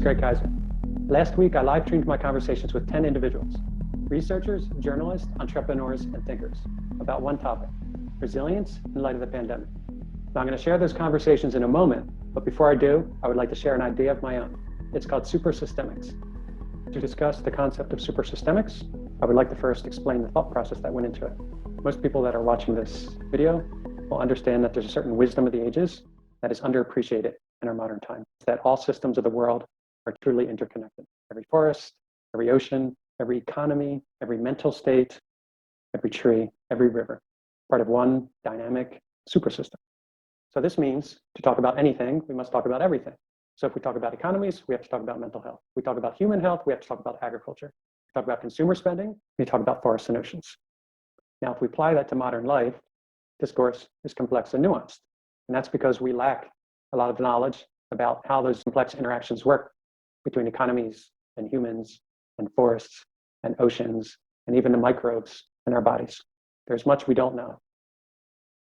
Greg Kieser. Last week, I live streamed my conversations with 10 individuals, researchers, journalists, entrepreneurs, and thinkers about one topic, resilience in light of the pandemic. Now, I'm going to share those conversations in a moment, but before I do, I would like to share an idea of my own. It's called supersystemics. To discuss the concept of supersystemics, I would like to first explain the thought process that went into it. Most people that are watching this video will understand that there's a certain wisdom of the ages that is underappreciated in our modern time, that all systems of the world are truly interconnected. Every forest, every ocean, every economy, every mental state, every tree, every river, part of one dynamic supersystem. So this means to talk about anything, we must talk about everything. So if we talk about economies, we have to talk about mental health. If we talk about human health, we have to talk about agriculture. If we talk about consumer spending, we talk about forests and oceans. Now, if we apply that to modern life, discourse is complex and nuanced. And that's because we lack a lot of knowledge about how those complex interactions work between economies and humans and forests and oceans and even the microbes in our bodies. There's much we don't know.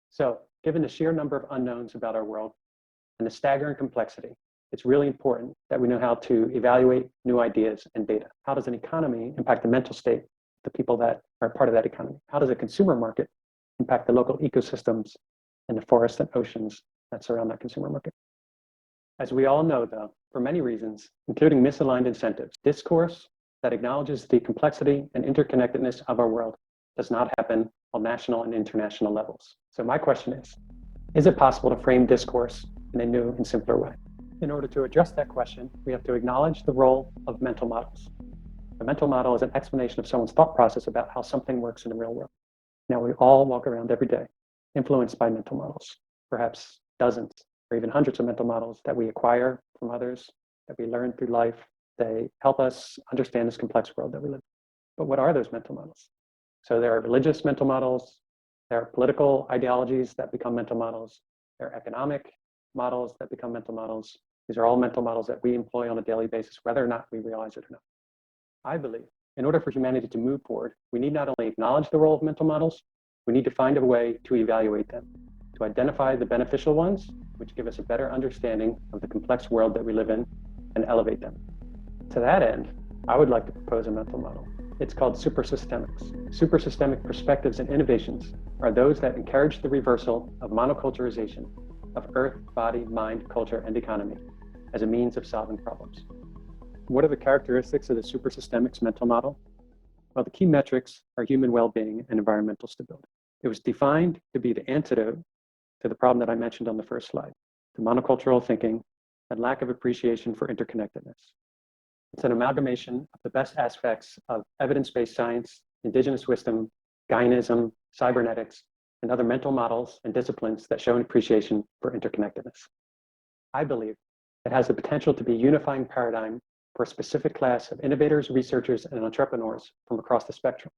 So given the sheer number of unknowns about our world and the staggering complexity, it's really important that we know how to evaluate new ideas and data. How does an economy impact the mental state of the people that are part of that economy? How does a consumer market impact the local ecosystems and the forests and oceans that surround that consumer market? As we all know, though, for many reasons, including misaligned incentives, discourse that acknowledges the complexity and interconnectedness of our world does not happen on national and international levels. So my question is it possible to frame discourse in a new and simpler way? In order to address that question, we have to acknowledge the role of mental models. A mental model is an explanation of someone's thought process about how something works in the real world. Now, we all walk around every day influenced by mental models, perhaps dozens or even hundreds of mental models that we acquire from others, that we learn through life. They help us understand this complex world that we live in. But what are those mental models? So there are religious mental models, there are political ideologies that become mental models, there are economic models that become mental models. These are all mental models that we employ on a daily basis, whether or not we realize it or not. I believe in order for humanity to move forward, we need not only acknowledge the role of mental models, we need to find a way to evaluate them, to identify the beneficial ones, which give us a better understanding of the complex world that we live in, and elevate them. To that end, I would like to propose a mental model. It's called supersystemics. Supersystemic perspectives and innovations are those that encourage the reversal of monoculturization of earth, body, mind, culture, and economy as a means of solving problems. What are the characteristics of the supersystemics mental model? Well, the key metrics are human well-being and environmental stability. It was defined to be the antidote to the problem that I mentioned on the first slide, the monocultural thinking and lack of appreciation for interconnectedness. It's an amalgamation of the best aspects of evidence-based science, indigenous wisdom, Gaianism, cybernetics, and other mental models and disciplines that show an appreciation for interconnectedness. I believe it has the potential to be a unifying paradigm for a specific class of innovators, researchers, and entrepreneurs from across the spectrum.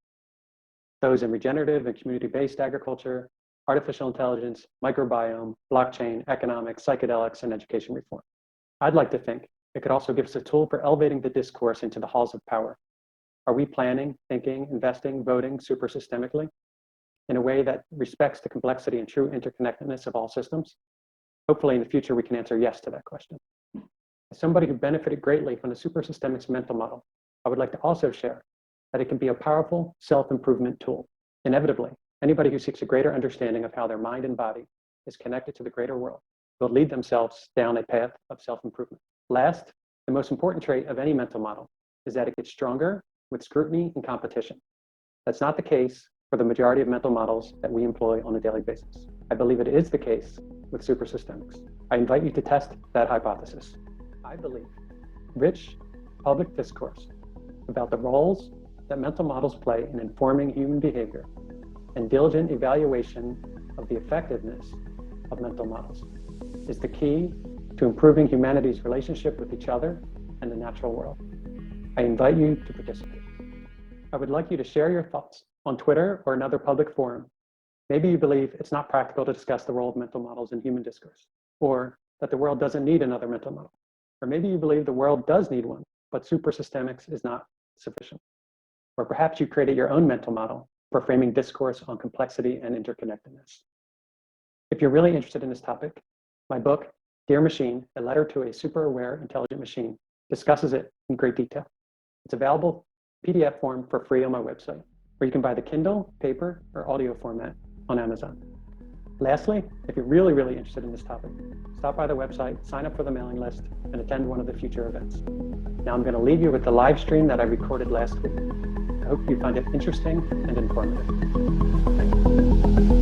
Those in regenerative and community-based agriculture, artificial intelligence, microbiome, blockchain, economics, psychedelics, and education reform. I'd like to think it could also give us a tool for elevating the discourse into the halls of power. Are we planning, thinking, investing, voting supersystemically in a way that respects the complexity and true interconnectedness of all systems? Hopefully in the future, we can answer yes to that question. As somebody who benefited greatly from the supersystemics mental model, I would like to also share that it can be a powerful self-improvement tool. Inevitably, anybody who seeks a greater understanding of how their mind and body is connected to the greater world will lead themselves down a path of self-improvement. Last, the most important trait of any mental model is that it gets stronger with scrutiny and competition. That's not the case for the majority of mental models that we employ on a daily basis. I believe it is the case with supersystemics. I invite you to test that hypothesis. I believe rich public discourse about the roles that mental models play in informing human behavior and diligent evaluation of the effectiveness of mental models is the key to improving humanity's relationship with each other and the natural world. I invite you to participate. I would like you to share your thoughts on Twitter or another public forum. Maybe you believe it's not practical to discuss the role of mental models in human discourse, or that the world doesn't need another mental model. Or maybe you believe the world does need one, but supersystemics is not sufficient. Or perhaps you created your own mental model for framing discourse on complexity and interconnectedness. If you're really interested in this topic, my book, Dear Machine, A Letter to a Super Aware Intelligent Machine, discusses it in great detail. It's available PDF form for free on my website, or you can buy the Kindle, paper, or audio format on Amazon. Lastly, if you're really interested in this topic, stop by the website, sign up for the mailing list, and attend one of the future events. Now I'm going to leave you with the live stream that I recorded last week. I hope you find it interesting and informative. Thank you.